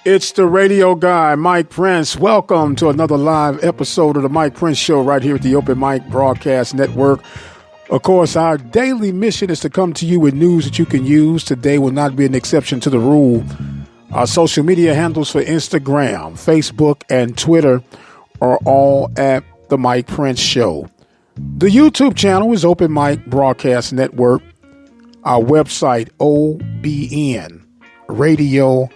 It's the radio guy, Mike Prince. Welcome to another live episode of the Mike Prince Show right here at the Open Mic Broadcast Network. Of course, our daily mission is to come to you with news that you can use. Today will not be an exception to the rule. Our social media handles for Instagram, Facebook, and Twitter are all at the Mike Prince Show. The YouTube channel is Open Mic Broadcast Network. Our website, obnradio.com,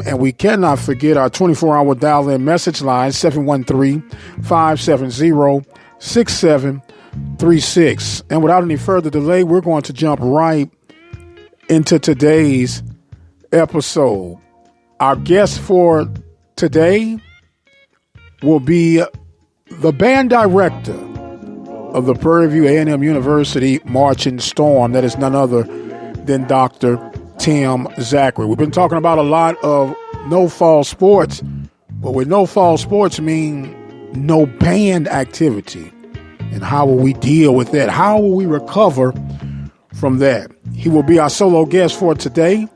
and we cannot forget our 24-hour dial-in message line, 713-570-6736. And without any further delay, we're going to jump right into today's episode. Our guest for today will be the band director of the Prairie View A&M University Marching Storm. That is none other than Dr. Tim Zachary. We've been talking about a lot of no fall sports, but with no fall sports mean no band activity. And how will we deal with that? How will we recover from that? He will be our solo guest for today.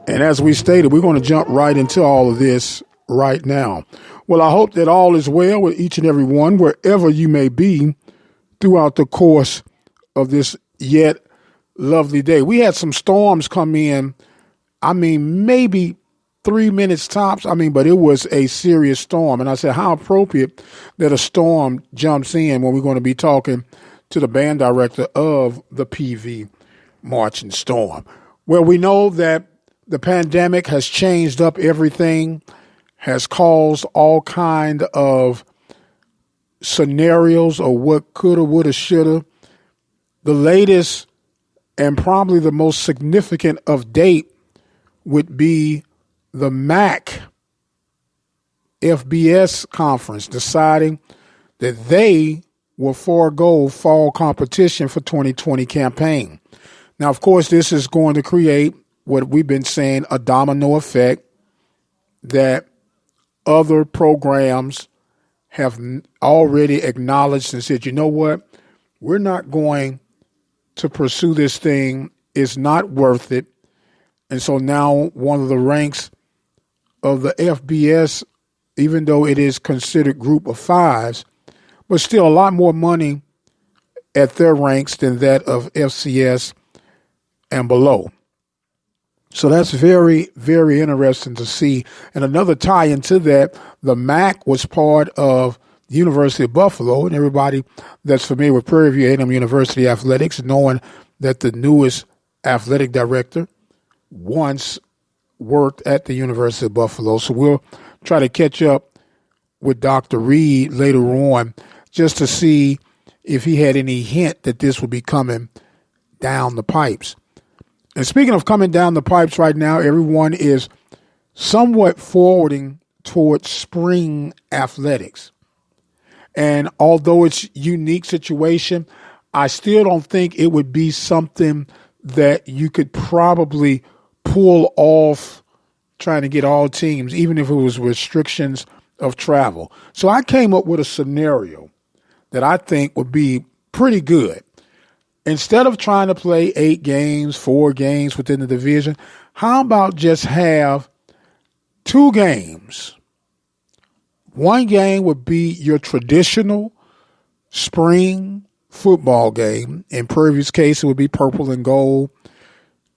And as we stated, we're going to jump right into all of this right now. Well, I hope that all is well with each and every one, wherever you may be throughout the course of this yet lovely day. We had some storms come in. Maybe 3 minutes tops. But it was a serious storm. And I said, how appropriate that a storm jumps in when we're going to be talking to the band director of the PV Marching Storm. Well, we know that the pandemic has changed up everything, has caused all kind of scenarios of what coulda, woulda, shoulda. The latest and probably the most significant of date would be the MAC FBS conference deciding that they will forego fall competition for 2020 campaign. Now, of course, this is going to create what we've been saying, a domino effect, that other programs have already acknowledged and said, you know what, we're not going to pursue this thing. It's not worth it. And so now one of the ranks of the FBS, even though it is considered group of fives, but still a lot more money at their ranks than that of FCS and below. So that's very, very interesting to see. And another tie into that, the MAC was part of the University of Buffalo, and everybody that's familiar with Prairie View A&M University athletics, knowing that the newest athletic director once worked at the University of Buffalo. So we'll try to catch up with Dr. Reed later on just to see if he had any hint that this would be coming down the pipes. And speaking of coming down the pipes right now, everyone is somewhat forwarding towards spring athletics. And although it's a unique situation, I still don't think it would be something that you could probably pull off trying to get all teams, even if it was restrictions of travel. So I came up with a scenario that I think would be pretty good. Instead of trying to play 8 games, 4 games within the division, how about just have 2 games? One game would be your traditional spring football game. In Prairie View's case, it would be purple and gold.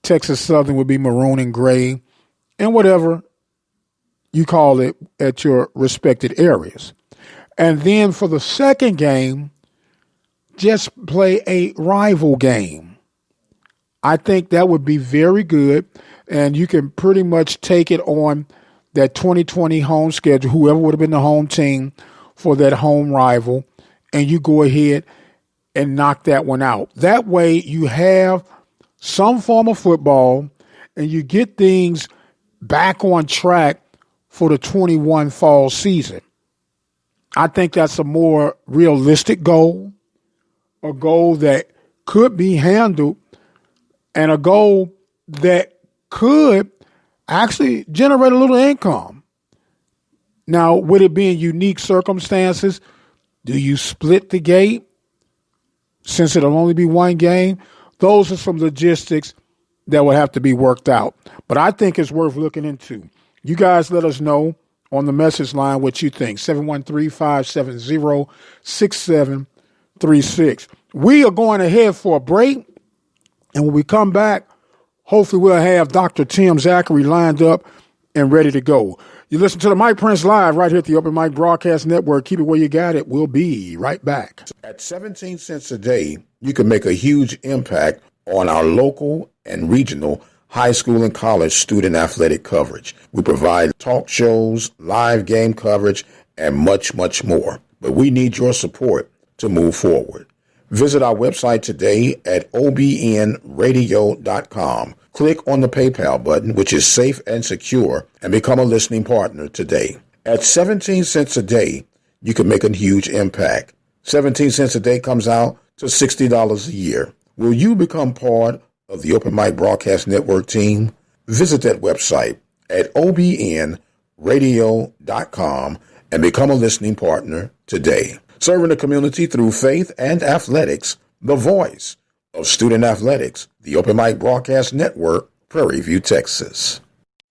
Texas Southern would be maroon and gray, and whatever you call it at your respected areas. And then for the second game, just play a rival game. I think that would be very good, and you can pretty much take it on that 2020 home schedule, whoever would have been the home team for that home rival, and you go ahead and knock that one out. That way you have some form of football, and you get things back on track for the 21 fall season. I think that's a more realistic goal, a goal that could be handled, and a goal that could actually generate a little income. Now, with it being unique circumstances, do you split the gate since it'll only be one game? Those are some logistics that will have to be worked out. But I think it's worth looking into. You guys let us know on the message line what you think. 713-570-6736. We are going ahead for a break. And when we come back, hopefully we'll have Dr. Tim Zachary lined up and ready to go. You listen to the Mike Prince Live right here at the Open Mic Broadcast Network. Keep it where you got it. We'll be right back. At 17 cents a day, you can make a huge impact on our local and regional high school and college student athletic coverage. We provide talk shows, live game coverage, and much, much more. But we need your support to move forward. Visit our website today at obnradio.com. Click on the PayPal button, which is safe and secure, and become a listening partner today. At 17 cents a day, you can make a huge impact. 17 cents a day comes out to $60 a year. Will you become part of the Open Mic Broadcast Network team? Visit that website at obnradio.com and become a listening partner today. Serving the community through faith and athletics, the voice of student athletics, the Open Mic Broadcast Network, Prairie View, Texas.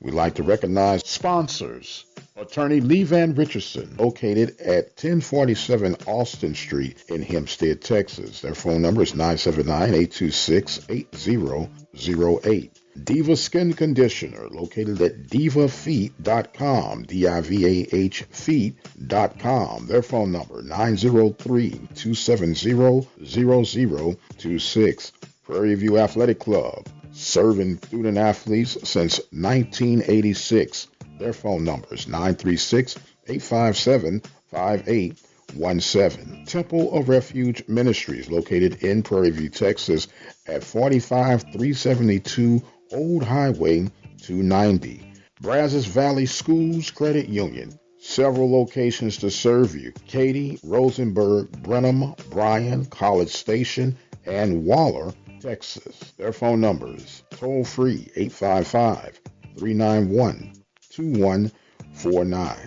We'd like to recognize sponsors. Attorney Lee Van Richardson, located at 1047 Austin Street in Hempstead, Texas. Their phone number is 979-826-8008. Diva Skin Conditioner, located at divafeet.com, D-I-V-A-H feet.com. Their phone number, 903-270-0026. Prairie View Athletic Club, serving student athletes since 1986. Their phone number is 936-857-5817. Temple of Refuge Ministries, located in Prairie View, Texas, at 45372 Old Highway 290. Brazos Valley Schools Credit Union, several locations to serve you. Katy, Rosenberg, Brenham, Bryan, College Station, and Waller, Texas. Their phone numbers, toll free, 855-391-2149.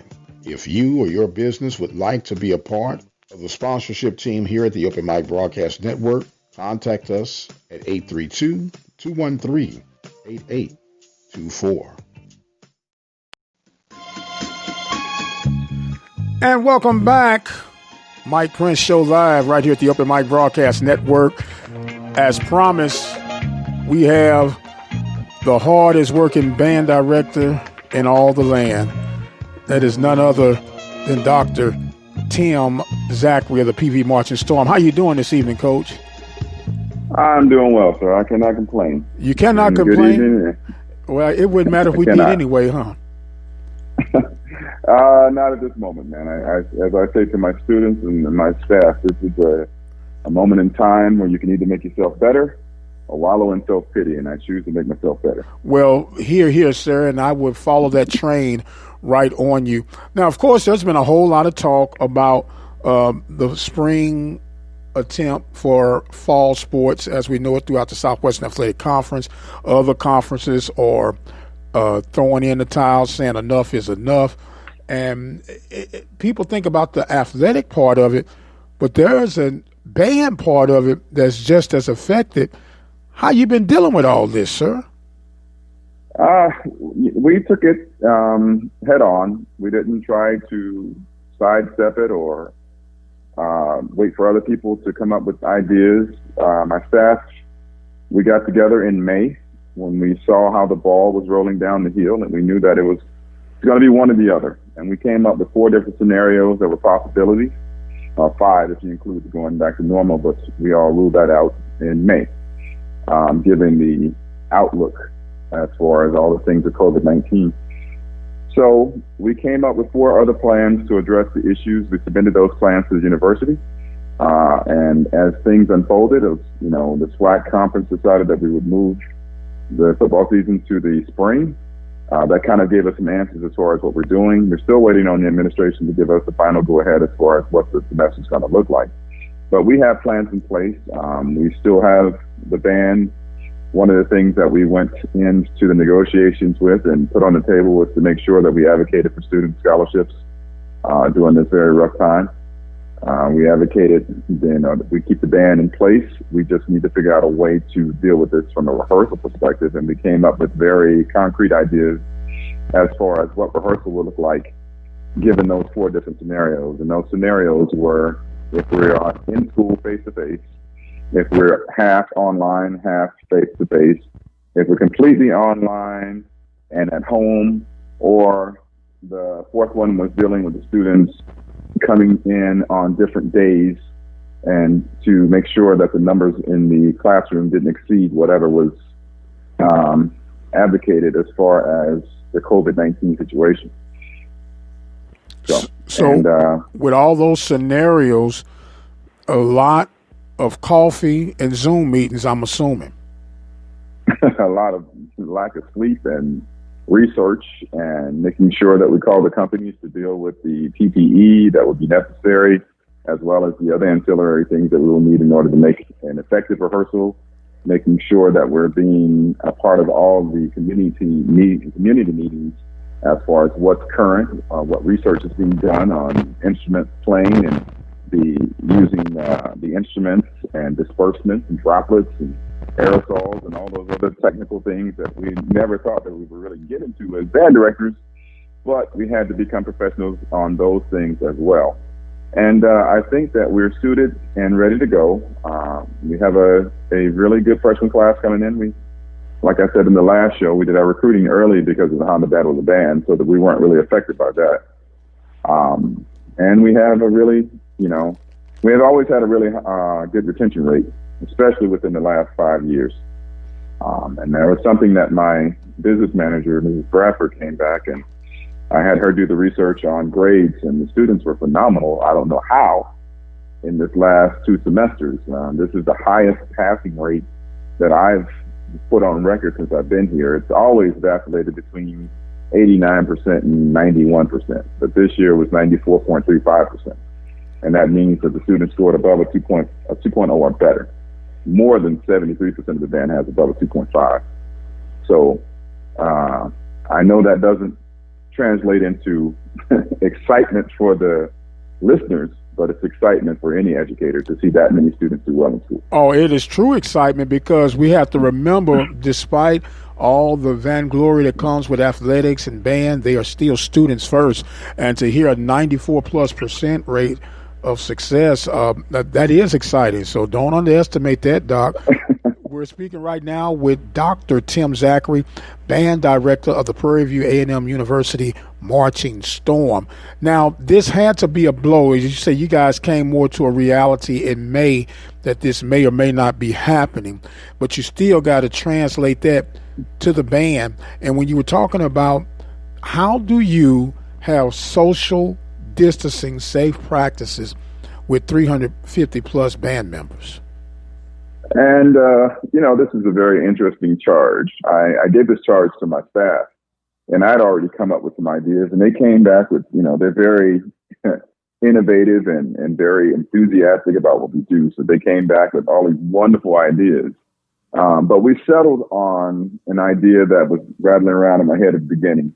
If you or your business would like to be a part of the sponsorship team here at the Open Mic Broadcast Network, contact us at 832-213-8824. And welcome back. Mike Prince Show Live right here at the Open Mic Broadcast Network. As promised, we have the hardest working band director in all the land. That is none other than Dr. Tim Zachary of the PVAMU Marching Storm. How you doing this evening, Coach? I'm doing well, sir. I cannot complain. You cannot complain? Good evening. Well, it wouldn't matter if we did anyway, huh? Not at this moment, man. As I say to my students and my staff, this is a moment in time where you can either make yourself better or wallow in self-pity, and I choose to make myself better. Well, here, sir, and I would follow that train right on you. Now, of course, there's been a whole lot of talk about the spring attempt for fall sports as we know it throughout the Southwestern Athletic Conference. Other conferences are throwing in the towel, saying enough is enough. And people think about the athletic part of it, but there's a band part of it that's just as affected. How you been dealing with all this, sir? We took it head on. We didn't try to sidestep it or wait for other people to come up with ideas. My staff, we got together in May when we saw how the ball was rolling down the hill, and we knew that it was going to be one or the other. And we came up with 4 different scenarios that were possibilities, 5 if you include going back to normal, but we all ruled that out in May, given the outlook as far as all the things of COVID-19. So we came up with 4 other plans to address the issues. We submitted those plans to the university. And as things unfolded, it was, the SWAC conference decided that we would move the football season to the spring. That kind of gave us some answers as far as what we're doing. We're still waiting on the administration to give us the final go-ahead as far as what the semester is going to look like. But we have plans in place. We still have the band. One of the things that we went into the negotiations with and put on the table was to make sure that we advocated for student scholarships during this very rough time. We advocated, that we keep the band in place. We just need to figure out a way to deal with this from a rehearsal perspective. And we came up with very concrete ideas as far as what rehearsal would look like given those 4 different scenarios. And those scenarios were if we're in school face-to-face, if we're half online, half face-to-face, if we're completely online and at home, or the 4th one was dealing with the students coming in on different days and to make sure that the numbers in the classroom didn't exceed whatever was advocated as far as the COVID-19 situation. So with all those scenarios, a lot of coffee and Zoom meetings, I'm assuming. A lot of lack of sleep and research and making sure that we call the companies to deal with the PPE that would be necessary, as well as the other ancillary things that we will need in order to make an effective rehearsal, making sure that we're being a part of all the community meetings as far as what's current, what research is being done on instrument playing and using the instruments and disbursements and droplets and aerosols and all those other technical things that we never thought that we would really get into as band directors, but we had to become professionals on those things as well. And I think that we're suited and ready to go. We have a really good freshman class coming in. Like I said in the last show, we did our recruiting early because of how the band was a band, so that we weren't really affected by that. And we have we have always had a really good retention rate, especially within the last 5 years. And there was something that my business manager, Mrs. Bradford, came back, and I had her do the research on grades, and the students were phenomenal. I don't know how in this last 2 semesters. This is the highest passing rate that I've put on record since I've been here. It's always vacillated between 89% and 91%, but this year was 94.35%. And that means that the students scored above a 2.0 or better. More than 73% of the band has above a 2.5. So I know that doesn't translate into excitement for the listeners, but it's excitement for any educator to see that many students do well in school. Oh, it is true excitement, because we have to remember, despite all the vainglory that comes with athletics and band, they are still students first. And to hear a 94+% rate of success, that is exciting. So don't underestimate that, Doc. We're speaking right now with Dr. Tim Zachary, band director of the Prairie View A&M University Marching Storm. Now, this had to be a blow. As you say, you guys came more to a reality in May that this may or may not be happening, but you still got to translate that to the band. And when you were talking about how do you have social distancing safe practices with 350 plus band members? And, this is a very interesting charge. I gave this charge to my staff, and I'd already come up with some ideas, and they came back with, they're very innovative and very enthusiastic about what we do. So they came back with all these wonderful ideas. But we settled on an idea that was rattling around in my head at the beginning,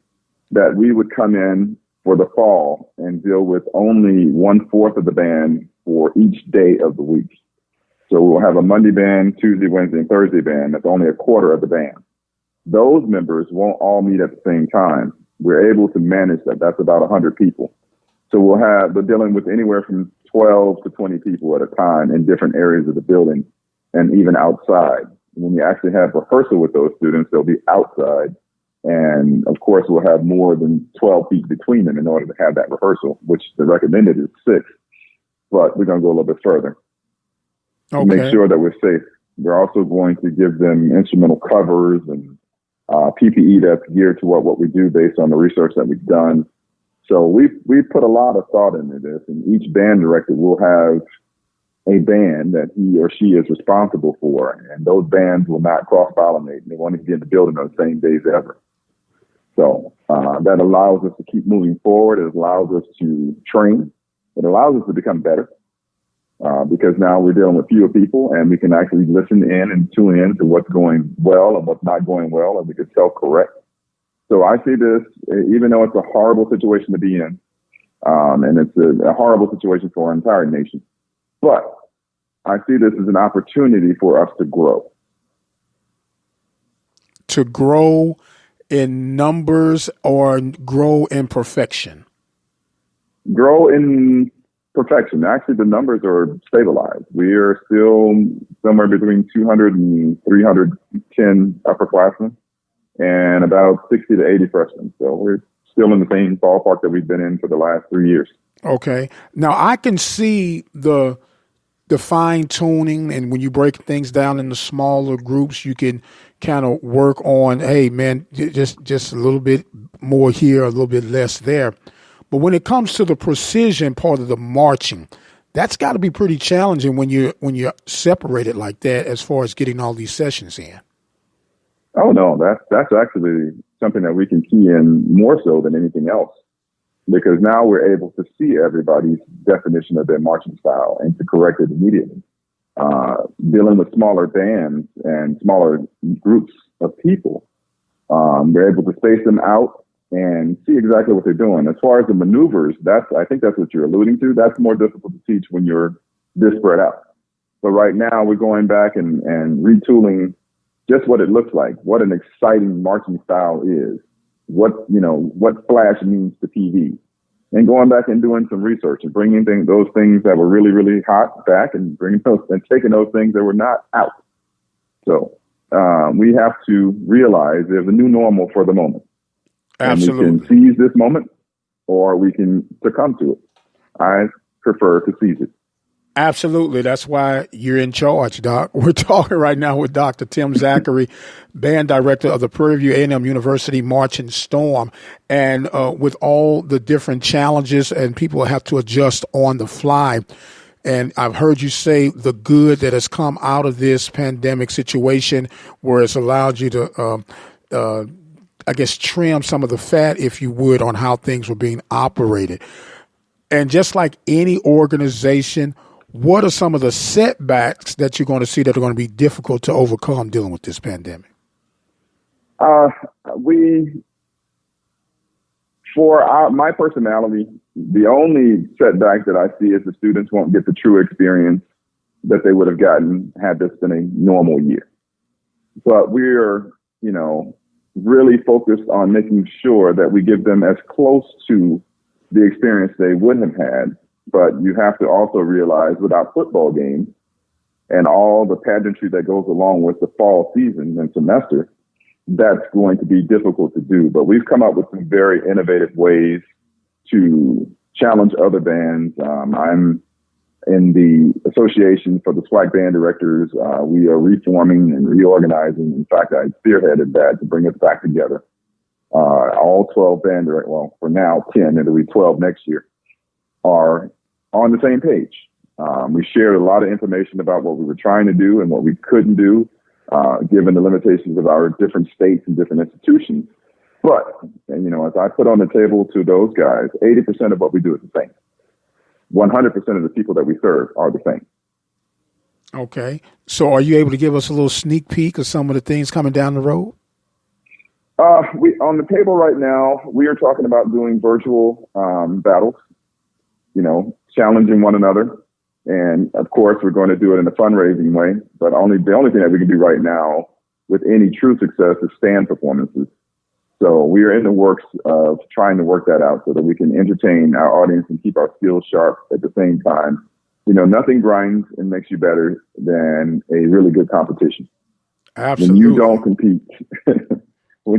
that we would come in for the fall and deal with only 1/4 of the band for each day of the week. So we'll have a Monday band, Tuesday, Wednesday, and Thursday band. That's only 1/4 of the band. Those members won't all meet at the same time. We're able to manage that. That's about 100 people. So we're dealing with anywhere from 12 to 20 people at a time in different areas of the building and even outside. When we actually have rehearsal with those students, they'll be outside. And of course, we'll have more than 12 feet between them in order to have that rehearsal, which the recommended is 6. But we're going to go a little bit further. Okay. To make sure that we're safe. We're also going to give them instrumental covers and PPE that's geared to what we do based on the research that we've done. So we've put a lot of thought into this, and each band director will have a band that he or she is responsible for, and those bands will not cross-pollinate. They won't even be in the building on the same days ever. So that allows us to keep moving forward. It allows us to train. It allows us to become better. Because now we're dealing with fewer people, and we can actually listen in and tune in to what's going well and what's not going well, and we can self-correct. So I see this, even though it's a horrible situation to be in, And it's a horrible situation for our entire nation. But I see this as an opportunity for us to grow. To grow in numbers or grow in perfection? Grow in perfection. Actually, the numbers are stabilized. We are still somewhere between 200 and 310 upperclassmen and about 60 to 80 freshmen. So we're still in the same ballpark that we've been in for the last 3 years. Okay. Now, I can see the fine tuning, and when you break things down into smaller groups, you can kind of work on, hey, man, just a little bit more here, a little bit less there. But when it comes to the precision part of the marching, that's got to be pretty challenging when you're separated like that, as far as getting all these sessions in. Oh no, that's actually something that we can key in more so than anything else, because now we're able to see everybody's definition of their marching style and to correct it immediately. Dealing with smaller bands and smaller groups of people, we're able to space them out and see exactly what they're doing. As far as the maneuvers, I think that's what you're alluding to. That's more difficult to teach when you're this spread out. But right now we're going back and retooling just what it looks like, what an exciting marching style is, what flash means to PV, and going back and doing some research and bringing those things that were really, really hot back and bringing those and taking those things that were not out. So we have to realize there's a new normal for the moment. Absolutely. And we can seize this moment or we can succumb to it. I prefer to seize it. Absolutely. That's why you're in charge, Doc. We're talking right now with Dr. Tim Zachary, band director of the Prairie View A&M University Marching Storm. And with all the different challenges and people have to adjust on the fly. And I've heard you say the good that has come out of this pandemic situation, where it's allowed you to, trim some of the fat, if you would, on how things were being operated. And just like any organization, what are some of the setbacks that you're going to see that are going to be difficult to overcome dealing with this pandemic? My personality, the only setback that I see is the students won't get the true experience that they would have gotten had this been a normal year. But we're, really focused on making sure that we give them as close to the experience they would have had. But you have to also realize, without football games and all the pageantry that goes along with the fall season and semester, that's going to be difficult to do. But we've come up with some very innovative ways to challenge other bands. I'm in the Association for the SWAC Band Directors. We are reforming and reorganizing. In fact, I spearheaded that to bring us back together. All 12 band directors, well, for now, 10, it'll be 12 next year, are on the same page. We shared a lot of information about what we were trying to do and what we couldn't do, given the limitations of our different states and different institutions. But, as I put on the table to those guys, 80% of what we do is the same. 100% of the people that we serve are the same. Okay. So are you able to give us a little sneak peek of some of the things coming down the road? On the table right now, we are talking about doing virtual battles, challenging one another. And of course, we're going to do it in a fundraising way. But the only thing that we can do right now with any true success is stand performances. So we are in the works of trying to work that out so that we can entertain our audience and keep our skills sharp at the same time. Nothing grinds and makes you better than a really good competition. Absolutely. When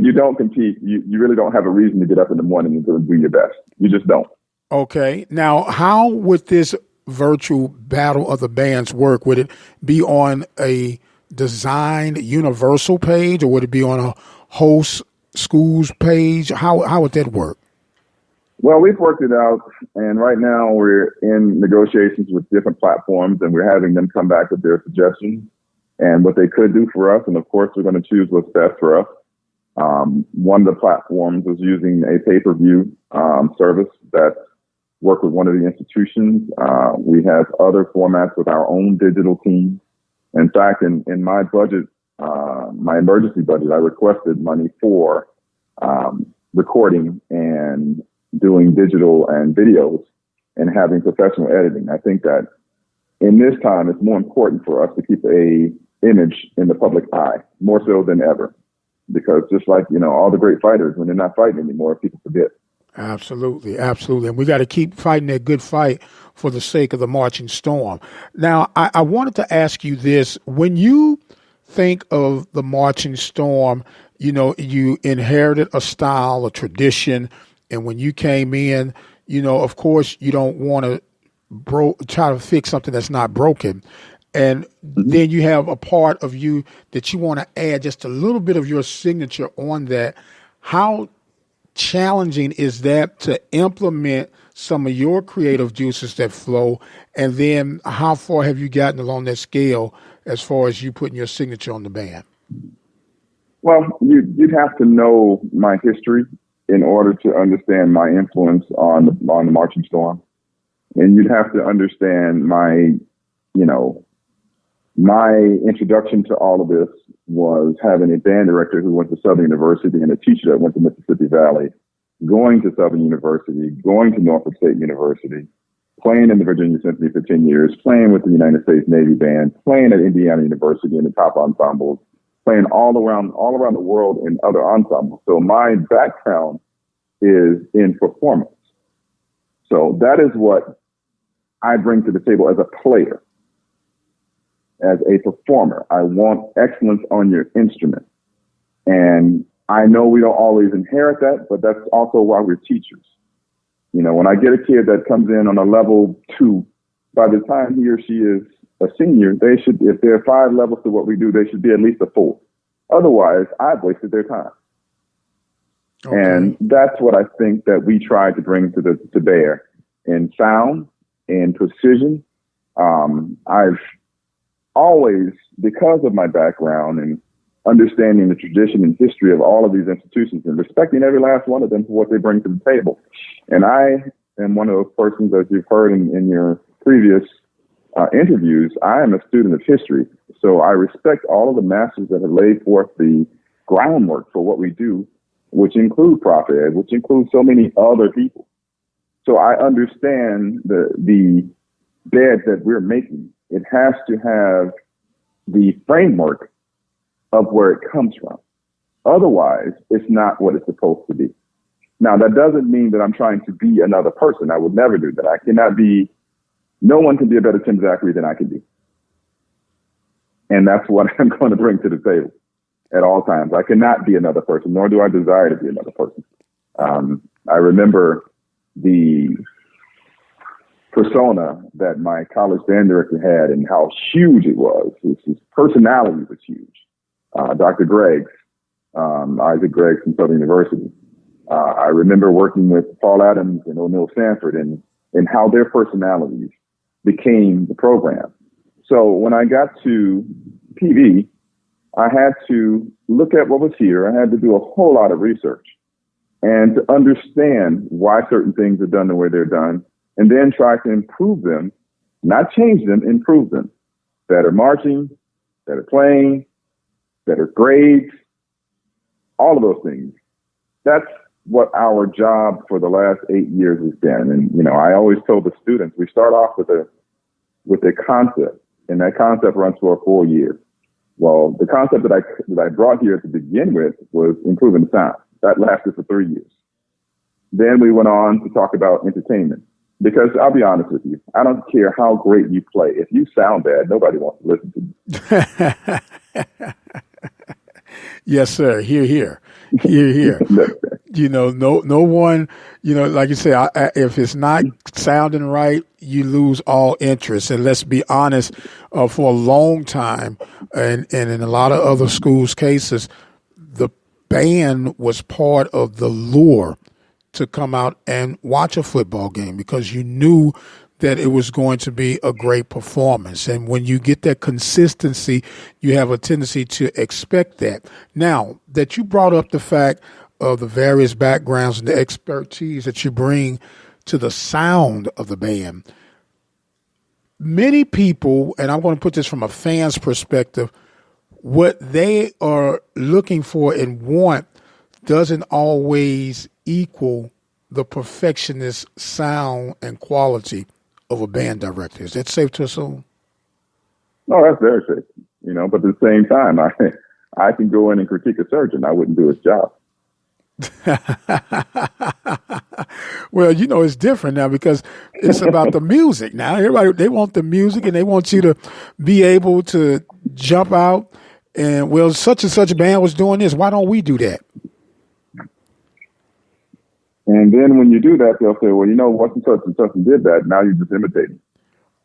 you don't compete, you really don't have a reason to get up in the morning and do your best. You just don't. Okay. Now, how would this virtual battle of the bands work? Would it be on a designed universal page, or would it be on a host school's page? How would that work? Well, we've worked it out, and right now we're in negotiations with different platforms, and we're having them come back with their suggestions and what they could do for us. And of course, we're going to choose what's best for us. One of the platforms was using a pay-per-view service that worked with one of the institutions. We have other formats with our own digital team. In fact, in my budget, my emergency budget, I requested money for recording and doing digital and videos and having professional editing. I think that in this time, it's more important for us to keep a image in the public eye, more so than ever. Because just like, all the great fighters, when they're not fighting anymore, people forget. Absolutely, absolutely. And we got to keep fighting that good fight for the sake of the Marching Storm. Now, I wanted to ask you this. When you think of the Marching Storm, you inherited a style, a tradition, and when you came in, of course, you don't want to try to fix something that's not broken. And then you have a part of you that you want to add just a little bit of your signature on that. How challenging is that to implement some of your creative juices that flow? And then how far have you gotten along that scale as far as you putting your signature on the band? Well, you'd have to know my history in order to understand my influence on the Marching Storm. And you'd have to understand my introduction to all of this was having a band director who went to Southern University and a teacher that went to Mississippi Valley, going to Southern University, going to Norfolk State University, playing in the Virginia Symphony for 10 years, playing with the United States Navy Band, playing at Indiana University in the top ensembles, playing all around the world in other ensembles. So my background is in performance. So that is what I bring to the table as a player. As a performer, I want excellence on your instrument. And I know we don't always inherit that, but that's also why we're teachers. When I get a kid that comes in on a level 2, by the time he or she is a senior, they should, if there are 5 levels to what we do, they should be at least a 4. Otherwise, I've wasted their time. Okay. And that's what I think that we try to bring to bear in sound, in precision. I've always, because of my background and understanding the tradition and history of all of these institutions and respecting every last one of them for what they bring to the table. And I am one of those persons, as you've heard in your previous interviews, I am a student of history. So I respect all of the masters that have laid forth the groundwork for what we do, which include Prof. Ed, which includes so many other people. So I understand the bed that we're making. It has to have the framework of where it comes from. Otherwise, it's not what it's supposed to be. Now, that doesn't mean that I'm trying to be another person. I would never do that. No one can be a better Tim Zachary than I can be. And that's what I'm going to bring to the table at all times. I cannot be another person, nor do I desire to be another person. I remember the persona that my college band director had and how huge it was. His personality was huge. Dr. Greggs, Isaac Greggs from Southern University. I remember working with Paul Adams and O'Neill Sanford and how their personalities became the program. So when I got to PV, I had to look at what was here. I had to do a whole lot of research and to understand why certain things are done the way they're done, and then try to improve them, not change them, improve them. Better marching, better playing, better grades, all of those things. That's what our job for the last 8 years has been. And, I always told the students, we start off with a concept, and that concept runs for 4 years. Well, the concept that I brought here to begin with was improving sound. That lasted for 3 years. Then we went on to talk about entertainment. Because I'll be honest with you, I don't care how great you play. If you sound bad, nobody wants to listen to you. Yes, sir. Hear, hear. Hear, hear. No one, like you say, if it's not sounding right, you lose all interest. And let's be honest, for a long time, and in a lot of other schools' cases, the band was part of the lure to come out and watch a football game because you knew that it was going to be a great performance. And when you get that consistency, you have a tendency to expect that. Now, that you brought up the fact of the various backgrounds and the expertise that you bring to the sound of the band, many people, and I'm going to put this from a fan's perspective, what they are looking for and want doesn't always equal the perfectionist sound and quality of a band director. Is that safe to assume? No, that's very safe. But at the same time, I can go in and critique a surgeon. I wouldn't do his job. Well, it's different now because it's about the music. Now everybody, they want the music and they want you to be able to jump out and, well, such and such a band was doing this. Why don't we do that? And then when you do that, they'll say, well, what and such and did that. Now you're just imitating.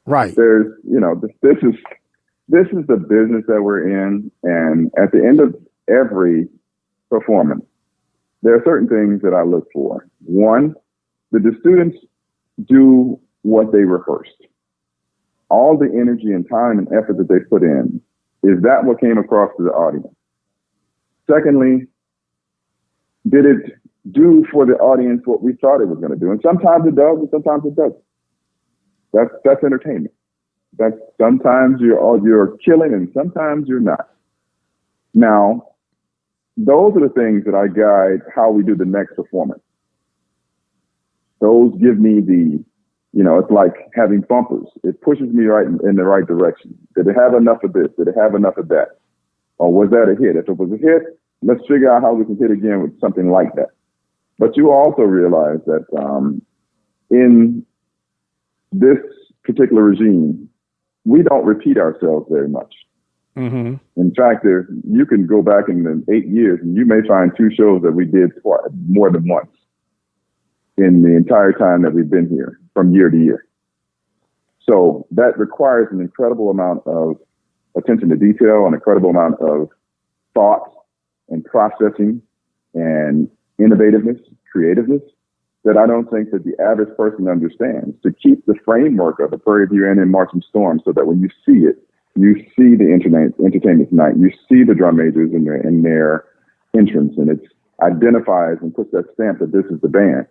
Right. There's, this is the business that we're in. And at the end of every performance, there are certain things that I look for. One, did the students do what they rehearsed? All the energy and time and effort that they put in, is that what came across to the audience? Secondly, did it do for the audience what we thought it was going to do? And sometimes it does, and sometimes it doesn't. That's entertainment. That's sometimes you're killing, and sometimes you're not. Now, those are the things that I guide how we do the next performance. Those give me it's like having bumpers. It pushes me right in the right direction. Did it have enough of this? Did it have enough of that? Or was that a hit? If it was a hit, let's figure out how we can hit again with something like that. But you also realize that in this particular regime, we don't repeat ourselves very much. Mm-hmm. In fact, you can go back in the 8 years and you may find 2 shows that we did more than once in the entire time that we've been here, from year to year. So that requires an incredible amount of attention to detail, an incredible amount of thought and processing and innovativeness, creativeness, that I don't think that the average person understands, to keep the framework of the Prairie View A&M Marching Storm so that when you see it, you see the entertainment tonight. You see the drum majors in their entrance, and it identifies and puts that stamp that this is the band.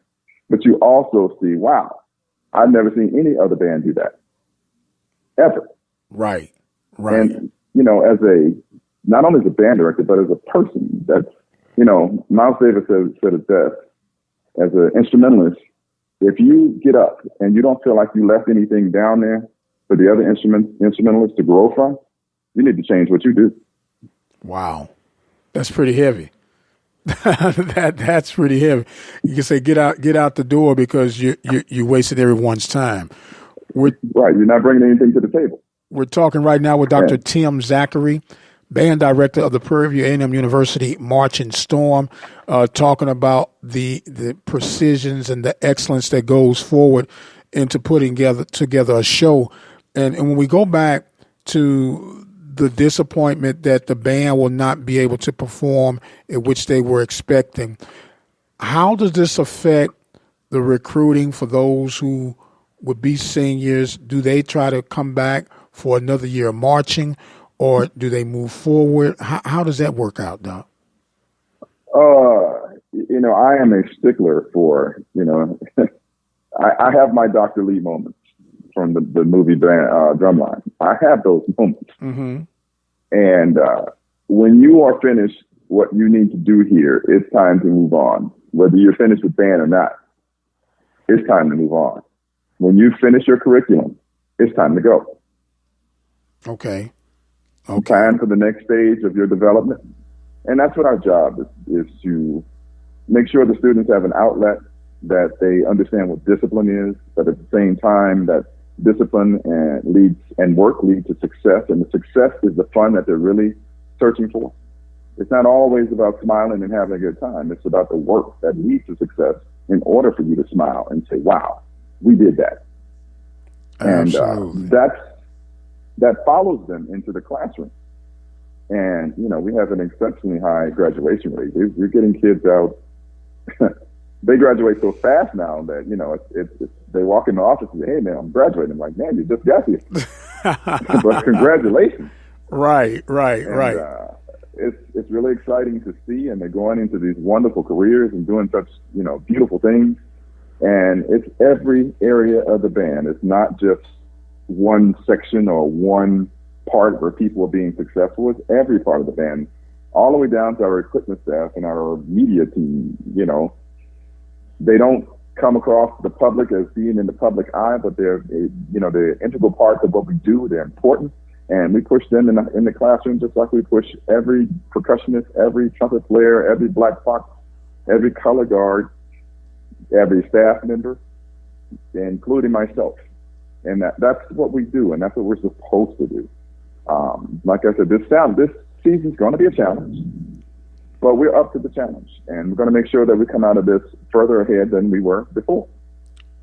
But you also see, wow, I've never seen any other band do that, ever. Right. And, not only as a band director, but as a person, that's, Miles Davis said it best, as an instrumentalist, if you get up and you don't feel like you left anything down there for the other instrumentalists to grow from, you need to change what you do. Wow. That's pretty heavy. That's pretty heavy. You can say get out the door because you wasted everyone's time. Right. You're not bringing anything to the table. We're talking right now with Dr. Tim Zachary, band director of the Prairie View A&M University Marching Storm, talking about the precisions and the excellence that goes forward into putting together a show. And when we go back to the disappointment that the band will not be able to perform at which they were expecting, how does this affect the recruiting for those who would be seniors? Do they try to come back for another year of marching, or do they move forward? How does that work out, Doc? I am a stickler for, I have my Dr. Lee moments from the movie Drumline. I have those moments. Mm-hmm. And when you are finished what you need to do here, it's time to move on. Whether you're finished with band or not, it's time to move on. When you finish your curriculum, it's time to go. Okay. Plan for the next stage of your development. And that's what our job is to make sure the students have an outlet, that they understand what discipline is, but at the same time that discipline and work lead to success. And the success is the fun that they're really searching for. It's not always about smiling and having a good time. It's about the work that leads to success in order for you to smile and say, wow, we did that. Absolutely. And that follows them into the classroom. And, we have an exceptionally high graduation rate. We're getting kids out. They graduate so fast now that, they walk in the office and say, hey, man, I'm graduating. I'm like, man, you just got here. But congratulations. Right. It's really exciting to see, and they're going into these wonderful careers and doing such, beautiful things. And it's every area of the band. It's not just one section or one part where people are being successful. It's every part of the band, all the way down to our equipment staff and our media team. They don't come across the public as being in the public eye, but they're integral parts of what we do. They're important, and we push them in the classroom just like we push every percussionist, every trumpet player, every black fox, every color guard, every staff member, including myself. And that's what we do, and that's what we're supposed to do. Like I said, this season's going to be a challenge, but we're up to the challenge, and we're going to make sure that we come out of this further ahead than we were before.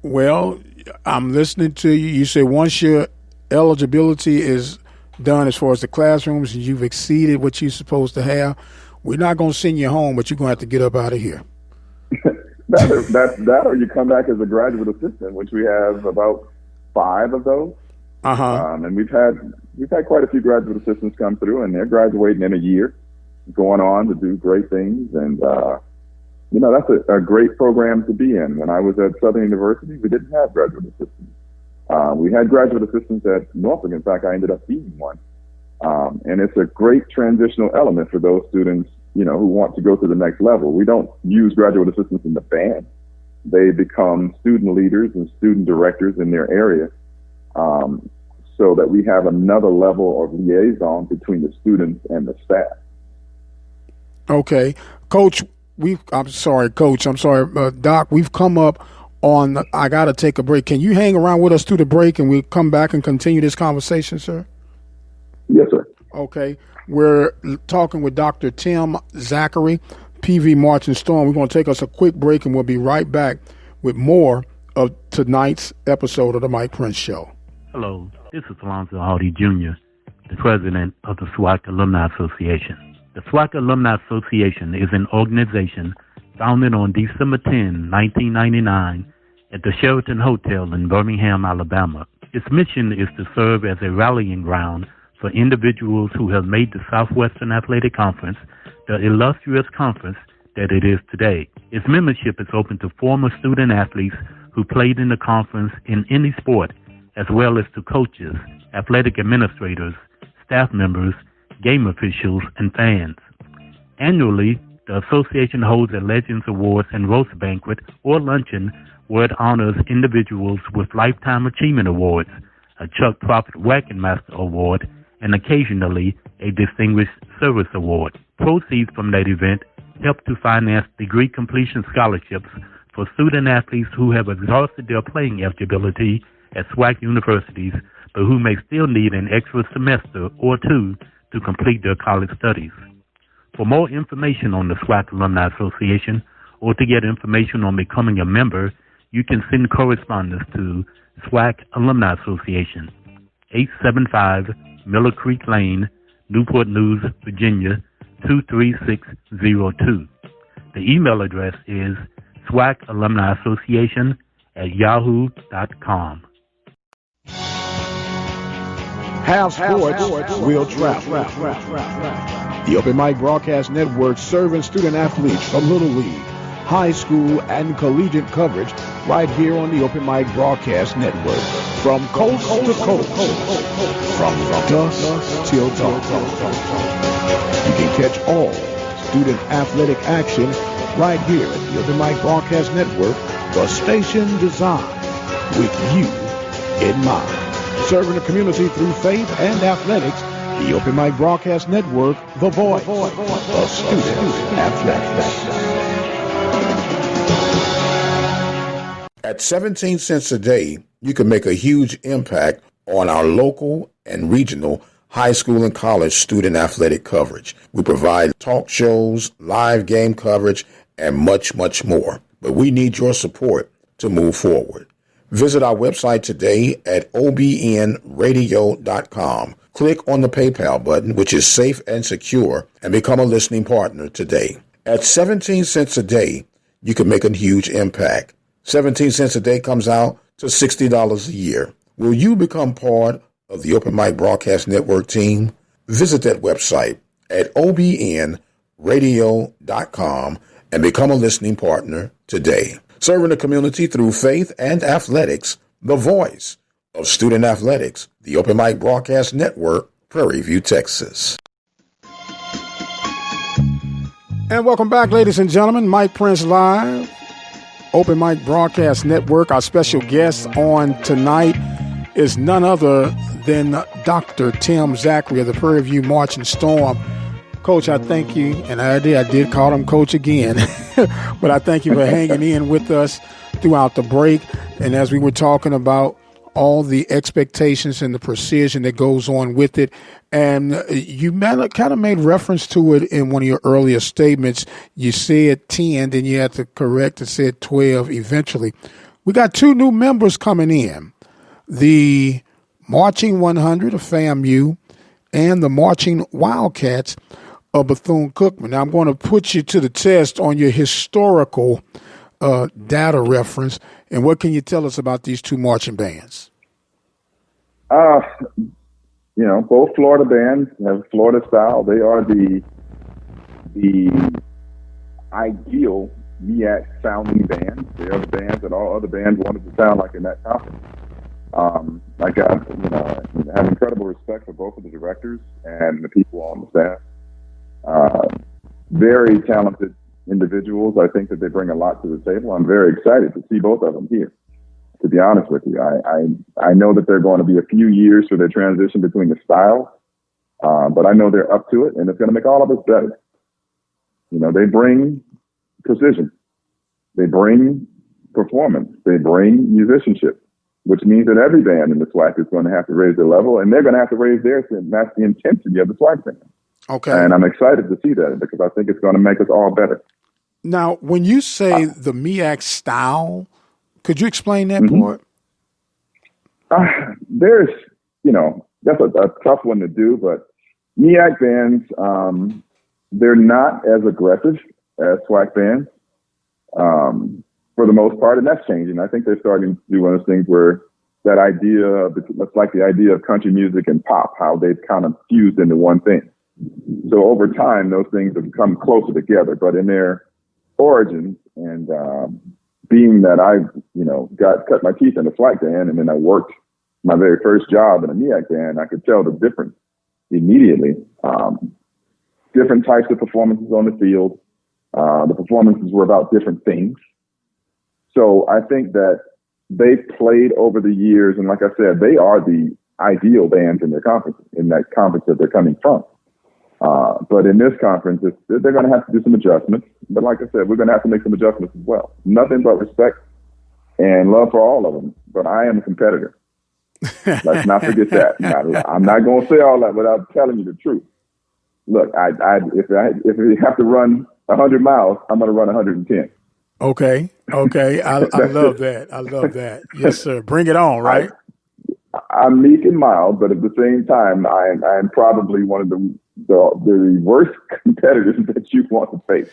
Well, I'm listening to you. You say once your eligibility is done as far as the classrooms and you've exceeded what you're supposed to have, we're not going to send you home, but you're going to have to get up out of here. that or you come back as a graduate assistant, which we have about 5 of those. And we've had quite a few graduate assistants come through, and they're graduating in a year, going on to do great things. And, that's a great program to be in. When I was at Southern University, we didn't have graduate assistants. We had graduate assistants at Norfolk. In fact, I ended up being one. And it's a great transitional element for those students, who want to go to the next level. We don't use graduate assistants in the band. They become student leaders and student directors in their area, so that we have another level of liaison between the students and the staff. Okay. Coach, I'm sorry, Doc, we've come up on, I got to take a break. Can you hang around with us through the break and we'll come back and continue this conversation, sir? Yes, sir. Okay. We're talking with Dr. Tim Zachary, PVAMU Marching Storm. We're going to take us a quick break, and we'll be right back with more of tonight's episode of the Mike Prince Show. Hello, this is Alonzo Hardy Jr., the president of the SWAC Alumni Association. The SWAC Alumni Association is an organization founded on December 10, 1999, at the Sheraton Hotel in Birmingham, Alabama. Its mission is to serve as a rallying ground for individuals who have made the Southwestern Athletic Conference the illustrious conference that it is today. Its membership is open to former student athletes who played in the conference in any sport, as well as to coaches, athletic administrators, staff members, game officials, and fans. Annually, the association holds a Legends Awards and Roast Banquet or luncheon where it honors individuals with Lifetime Achievement Awards, a Chuck Prophet Wackenmaster Award, and occasionally a Distinguished Service Award. Proceeds from that event help to finance degree completion scholarships for student athletes who have exhausted their playing eligibility at SWAC universities, but who may still need an extra semester or 2 to complete their college studies. For more information on the SWAC Alumni Association, or to get information on becoming a member, you can send correspondence to SWAC Alumni Association, 875 Miller Creek Lane, Newport News, Virginia, 23602. The email address is SWACalumniassociation@yahoo.com. Have sports, will travel. The Open Mic Broadcast Network serving student athletes from Little League, high school, and collegiate coverage right here on the Open Mic Broadcast Network. From coast to coast, from dusk till dawn. You can catch all student athletic action right here at the Open Mic Broadcast Network, the station designed with you in mind. Serving the community through faith and athletics, the Open Mic Broadcast Network, the voice of student athletics. At 17 cents a day, you can make a huge impact on our local and regional high school and college student athletic coverage. We provide talk shows, live game coverage, and much, much more. But we need your support to move forward. Visit our website today at obnradio.com. Click on the PayPal button, which is safe and secure, and become a listening partner today. At 17 cents a day, you can make a huge impact. 17 cents a day comes out to $60 a year. Will you become part of the Open Mic Broadcast Network team? Visit that website at obnradio.com and become a listening partner today. Serving the community through faith and athletics, the voice of student athletics, the Open Mic Broadcast Network, Prairie View, Texas. And welcome back, ladies and gentlemen. Mike Prince Live. Open Mic Broadcast Network. Our special guest on tonight is none other than Dr. Tim Zachary of the PVAMU Marching Storm. Coach, I thank you, and I did call him Coach again, but I thank you for hanging in with us throughout the break. And as we were talking about all the expectations and the precision that goes on with it, and you kind of made reference to it in one of your earlier statements. You said 10, then you had to correct and said 12 eventually. We got 2 new members coming in, the Marching 100 of FAMU and the Marching Wildcats of Bethune-Cookman. Now, I'm going to put you to the test on your historical data reference. And what can you tell us about these 2 marching bands? Both Florida bands have Florida style. They are the ideal MEAC sounding band. They are the bands that all other bands wanted to sound like in that conference. I have incredible respect for both of the directors and the people on the staff. Very talented individuals. I think that they bring a lot to the table. I'm very excited to see both of them here, to be honest with you. I know that they're going to be a few years for their transition between the styles, but I know they're up to it, and it's going to make all of us better. They bring precision. They bring performance. They bring musicianship, which means that every band in the SWAC is going to have to raise their level, and they're going to have to raise theirs to match the intensity of the SWAC band. Okay. And I'm excited to see that because I think it's going to make us all better. Now, when you say the MEAC style, could you explain that part? There's, that's a tough one to do, but MEAC bands, they're not as aggressive as SWAC bands for the most part, and that's changing. I think they're starting to do one of those things where that idea, it's like the idea of country music and pop, how they've kind of fused into one thing. So over time, those things have come closer together, but in their origins and being that I, cut my teeth in a SWAC band and then I worked my very first job in a MEAC band, I could tell the difference immediately. Different types of performances on the field. The performances were about different things. So I think that they've played over the years, and like I said, they are the ideal bands in their conference, in that conference that they're coming from. But in this conference, they're going to have to do some adjustments. But like I said, we're going to have to make some adjustments as well. Nothing but respect and love for all of them. But I am a competitor. Let's not forget that. I'm not going to say all that without telling you the truth. Look, if we have to run 100 miles, I'm going to run 110. Okay. I love that. I love that. Yes, sir. Bring it on, right? I'm meek and mild, but at the same time, I'm probably one of the worst competitors that you want to face.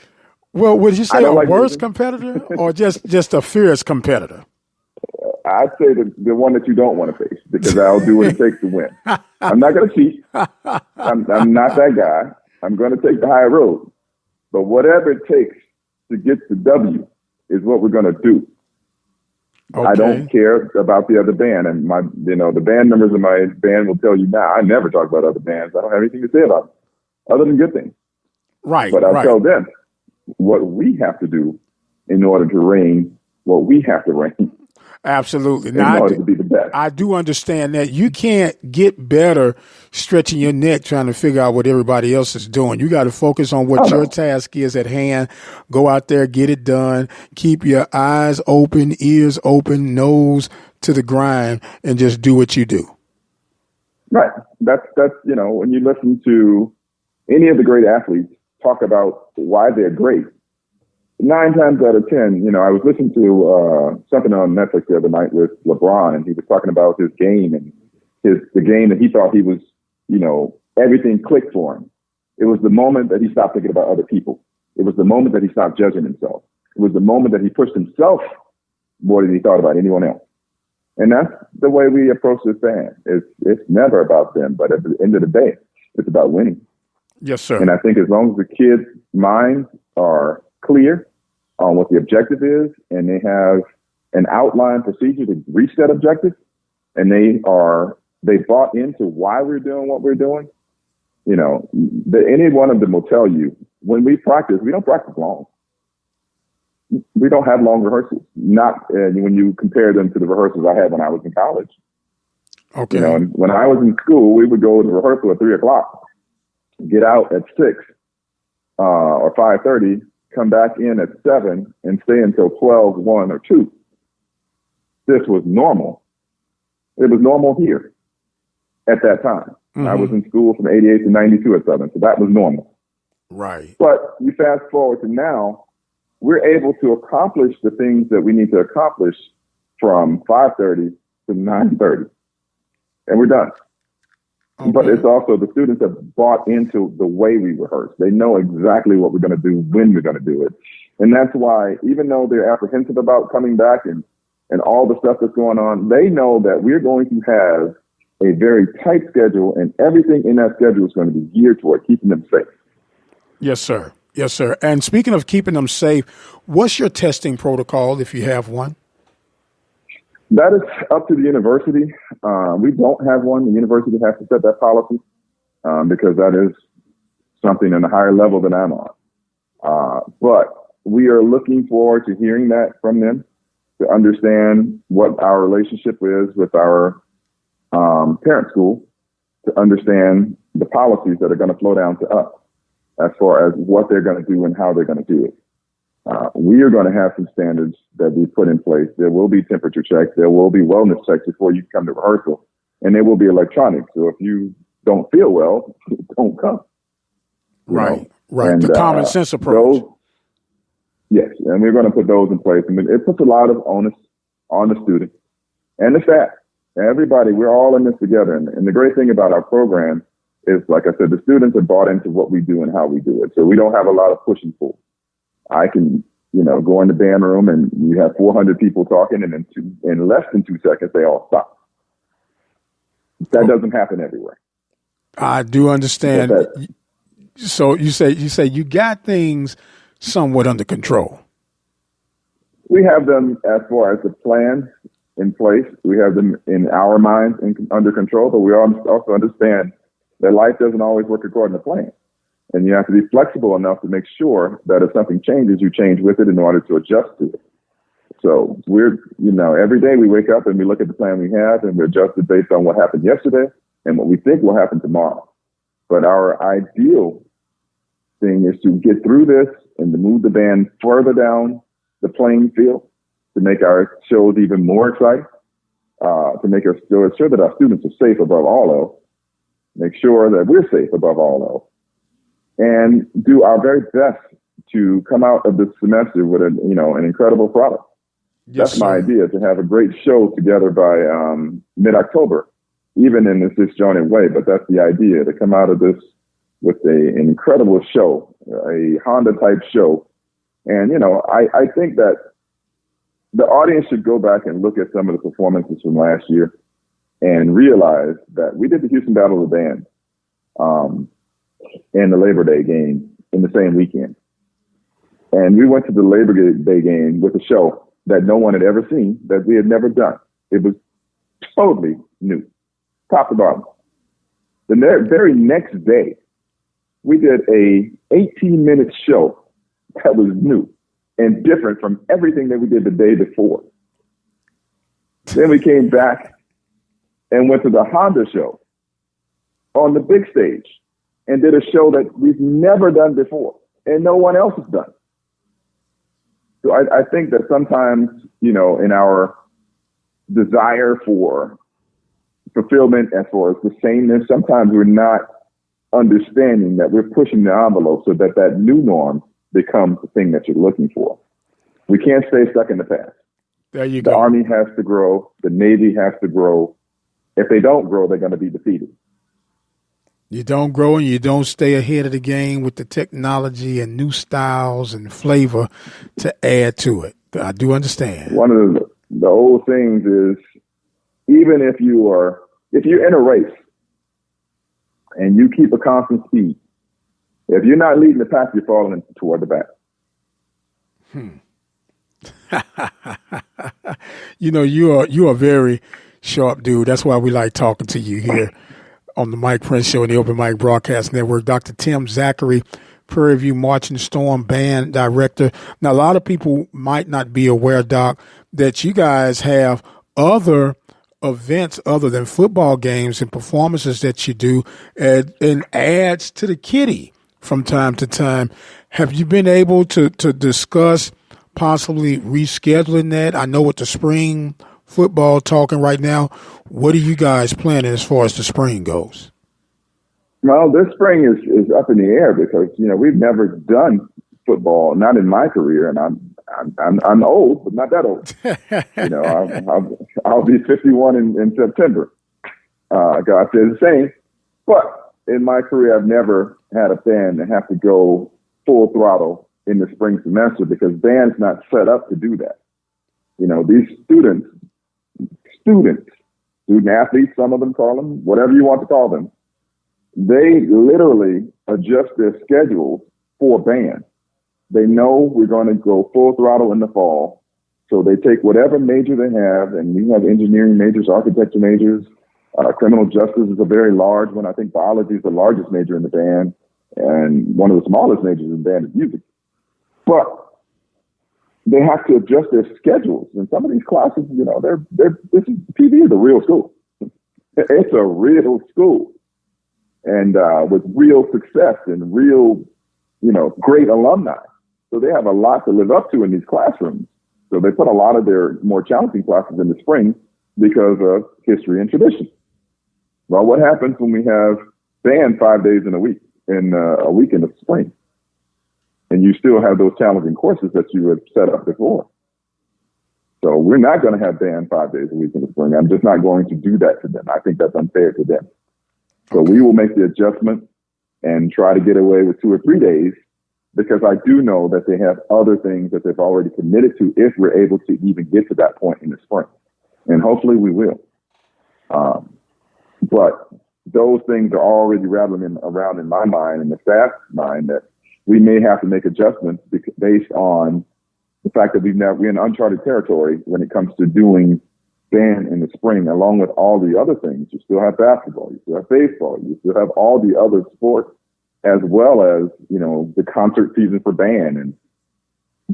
Well, would you say a worst competitor or just a fierce competitor? I'd say the one that you don't want to face, because I'll do what it takes to win. I'm not going to cheat. I'm not that guy. I'm going to take the high road. But whatever it takes to get the W is what we're going to do. Okay. I don't care about the other band, and the band members in my band will tell you now. I never talk about other bands. I don't have anything to say about them, other than good things. Right. But I'll tell them what we have to do in order to reign what we have to reign. Absolutely. In order to be the best. I do understand that. You can't get better stretching your neck trying to figure out what everybody else is doing. You got to focus on what your task is at hand. Go out there, get it done. Keep your eyes open, ears open, nose to the grind, and just do what you do. Right. That's when you listen to any of the great athletes talk about why they're great, 9 times out of 10, I was listening to something on Netflix the other night with LeBron, and he was talking about his game and the game that he thought he was, everything clicked for him. It was the moment that he stopped thinking about other people. It was the moment that he stopped judging himself. It was the moment that he pushed himself more than he thought about anyone else. And that's the way we approach this band. It's never about them, but at the end of the day, it's about winning. Yes, sir. And I think as long as the kids' minds are clear on what the objective is, and they have an outline procedure to reach that objective, and they bought into why we're doing what we're doing, any one of them will tell you, when we practice, we don't practice long. we don't have long rehearsals. Not when you compare them to the rehearsals I had when I was in college. Okay. You know, and when I was in school, we would go to rehearsal at 3:00, get out at 6 or 5:30, come back in at 7, and stay until 12, 1, or 2. This was normal. It was normal here at that time. Mm-hmm. I was in school from 88 to 92 at Southern, so that was normal. Right. But you fast forward to now, we're able to accomplish the things that we need to accomplish from 5:30 to 9:30, and we're done. Okay. But it's also the students have bought into the way we rehearse. They know exactly what we're going to do, when we're going to do it. And that's why, even though they're apprehensive about coming back and all the stuff that's going on, they know that we're going to have a very tight schedule, and everything in that schedule is going to be geared toward keeping them safe. Yes, sir. Yes, sir. And speaking of keeping them safe, what's your testing protocol if you have one? That is up to the university. We don't have one. The university has to set that policy because that is something in a higher level than I'm on. But we are looking forward to hearing that from them to understand what our relationship is with our parent school, to understand the policies that are going to flow down to us as far as what they're going to do and how they're going to do it. We are going to have some standards that we put in place. There will be temperature checks. There will be wellness checks before you come to rehearsal. And there will be electronics. So if you don't feel well, don't come. Right, right. And, the common sense approach. Yes, and we're going to put those in place. I mean, it puts a lot of onus on the student and the staff. Everybody, we're all in this together. And the great thing about our program is, like I said, the students are bought into what we do and how we do it. So we don't have a lot of push and pull. I can, go in the band room and you have 400 people talking, and in less than 2 seconds, they all stop. That doesn't happen everywhere. I do understand. So you say you got things somewhat under control. We have them as far as the plans in place. We have them in our minds under control, but we also understand that life doesn't always work according to plan. And you have to be flexible enough to make sure that if something changes, you change with it in order to adjust to it. So we're, every day we wake up and we look at the plan we have, and we adjust it based on what happened yesterday and what we think will happen tomorrow. But our ideal thing is to get through this and to move the band further down the playing field, to make our shows even more exciting, to make us sure that our students are safe above all else, make sure that we're safe above all else, and do our very best to come out of this semester with an incredible product. Yes, That's my idea, to have a great show together by mid-October, even in this disjointed way. But that's the idea, to come out of this with an incredible show, a Honda-type show. And, I think that the audience should go back and look at some of the performances from last year and realize that we did the Houston Battle of the Band and the Labor Day game in the same weekend. And we went to the Labor Day game with a show that no one had ever seen, that we had never done. It was totally new, top to bottom. The very next day, we did a 18-minute show that was new and different from everything that we did the day before. Then we came back and went to the Honda show on the big stage and did a show that we've never done before and no one else has done. So I think that sometimes, in our desire for fulfillment as far as the sameness, sometimes we're not understanding that we're pushing the envelope so that new norm becomes the thing that you're looking for. We can't stay stuck in the past. There you go. The Army has to grow. The Navy has to grow. If they don't grow, they're going to be defeated. You don't grow and you don't stay ahead of the game with the technology and new styles and flavor to add to it. I do understand. One of the old things is, even if you're in a race and you keep a constant speed, if you're not leading the pack, you're falling toward the back. You are a very sharp dude. That's why we like talking to you here on the Mike Prince Show and the Open Mic Broadcast Network. Dr. Tim Zachary, Prairie View Marching Storm band director. Now, a lot of people might not be aware, Doc, that you guys have other events other than football games and performances that you do and adds to the kitty from time to time. Have you been able to discuss possibly rescheduling that? I know with the spring football talking right now, what are you guys planning as far as the spring goes? Well, this spring is up in the air because, we've never done football, not in my career, and I'm old, but not that old. I'll be 51 in September. God says the same. But in my career, I've never had a band that have to go full throttle in the spring semester because band's not set up to do that. These student athletes, some of them call them, whatever you want to call them, they literally adjust their schedules for band. They know we're going to go full throttle in the fall. So they take whatever major they have, and we have engineering majors, architecture majors, criminal justice is a very large one. I think biology is the largest major in the band, and one of the smallest majors in the band is music. But they have to adjust their schedules. And some of these classes, PV is a real school. It's a real school. And with real success and real, great alumni. So they have a lot to live up to in these classrooms. So they put a lot of their more challenging classes in the spring because of history and tradition. Well, what happens when we have band 5 days in a week in the spring? And you still have those challenging courses that you had set up before. So we're not going to have band 5 days a week in the spring. I'm just not going to do that to them. I think that's unfair to them. So we will make the adjustment and try to get away with 2 or 3 days because I do know that they have other things that they've already committed to if we're able to even get to that point in the spring. And hopefully we will. But those things are already rattling around in my mind and the staff's mind that we may have to make adjustments based on the fact that we're in uncharted territory when it comes to doing band in the spring, along with all the other things. You still have basketball, you still have baseball, you still have all the other sports, as well as, the concert season for band. And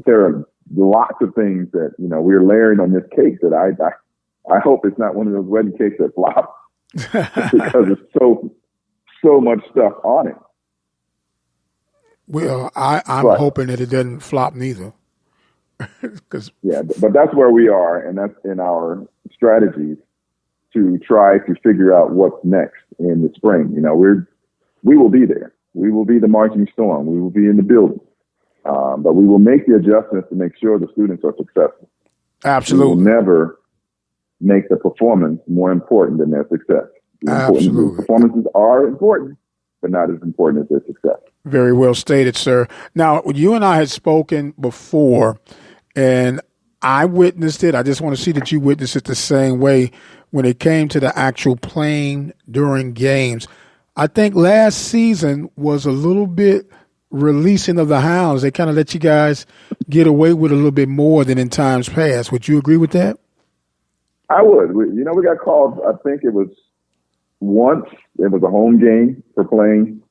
there are lots of things that, we're layering on this cake that I hope it's not one of those wedding cakes that flops because there's so much stuff on it. Well, I'm hoping that it doesn't flop neither. But that's where we are, and that's in our strategies to try to figure out what's next in the spring. We will be there. We will be the Marching Storm. We will be in the building, but we will make the adjustments to make sure the students are successful. Absolutely. We will never make the performance more important than their success. Absolutely. Performances are important, but not as important as their success. Very well stated, sir. Now, you and I had spoken before, and I witnessed it. I just want to see that you witnessed it the same way when it came to the actual playing during games. I think last season was a little bit releasing of the hounds. They kind of let you guys get away with a little bit more than in times past. Would you agree with that? I would. We got called, I think it was once, it was a home game for playing,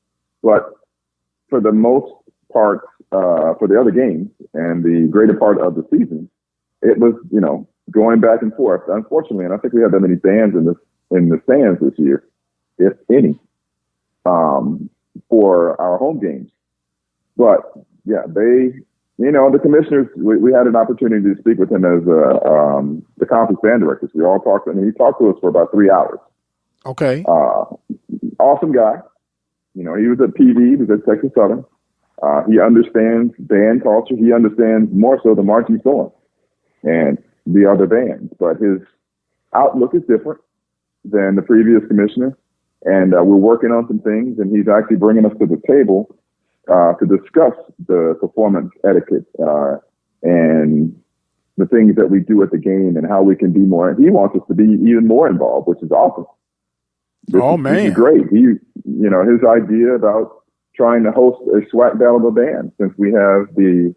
but for the most part, for the other games and the greater part of the season, it was, going back and forth. Unfortunately, and I think we have that many fans in the stands this year, if any, for our home games. But yeah, the commissioners, we had an opportunity to speak with him as the conference band directors. We all talked, and he talked to us for about 3 hours. Okay. Awesome guy. He was at PV, he was at Texas Southern. He understands band culture. He understands more so the Marching Storm and the other bands. But his outlook is different than the previous commissioner. And we're working on some things, and he's actually bringing us to the table to discuss the performance etiquette and the things that we do at the game and how we can be more. He wants us to be even more involved, which is awesome. This is great. His idea about trying to host a SWAC battle of the band, since we have the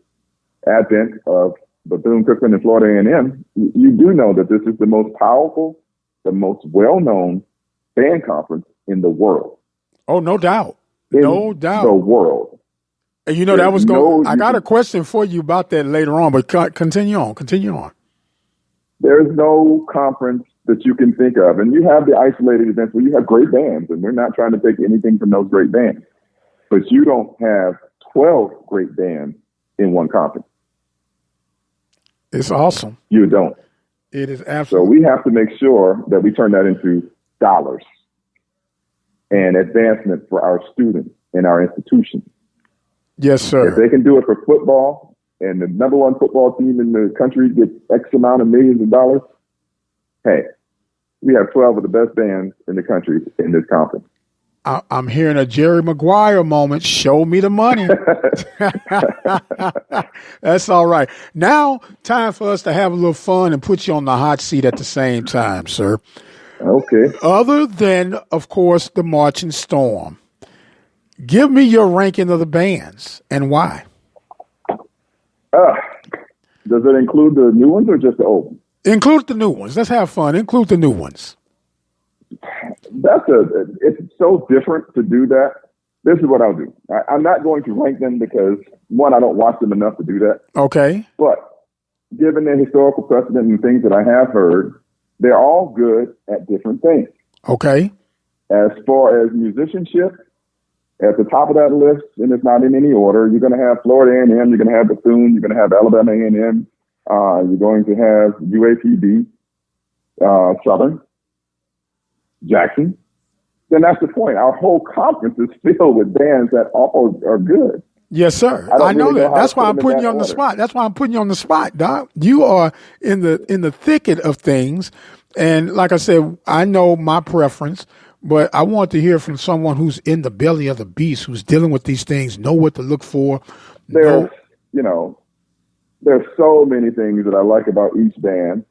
advent of Bethune-Cookman and Florida A&M, you do know that this is the most powerful, the most well-known band conference in the world. Oh, no doubt. No doubt. The world. And you know, that was I got a question for you about that later on, but continue on. There's no conference that you can think of. And you have the isolated events where you have great bands, and we're not trying to take anything from those great bands. But you don't have 12 great bands in one conference. It's awesome. You don't. It is absolutely. So we have to make sure that we turn that into dollars and advancement for our students and our institutions. Yes, sir. If they can do it for football, and the number one football team in the country gets X amount of millions of dollars, hey, we have 12 of the best bands in the country in this conference. I'm hearing a Jerry Maguire moment. Show me the money. That's all right. Now, time for us to have a little fun and put you on the hot seat at the same time, sir. Okay. Other than, of course, the Marching Storm, give me your ranking of the bands and why. Does it include the new ones or just the old ones? Include the new ones. Let's have fun. Include the new ones. It's so different to do that. This is what I'll do. I'm not going to rank them because, one, I don't watch them enough to do that. Okay. But given the historical precedent and things that I have heard, they're all good at different things. Okay. As far as musicianship, at the top of that list, and it's not in any order, you're going to have Florida A&M, you're going to have Bethune, you're going to have Alabama A&M, you're going to have UAPB, Southern, Jackson. Then that's the point. Our whole conference is filled with bands that all are good. Yes, sir. I know that. That's why I'm putting you on the spot. That's why I'm putting you on the spot, Doc. You are in the thicket of things. And like I said, I know my preference, but I want to hear from someone who's in the belly of the beast, who's dealing with these things, know what to look for. There's so many things that I like about each band.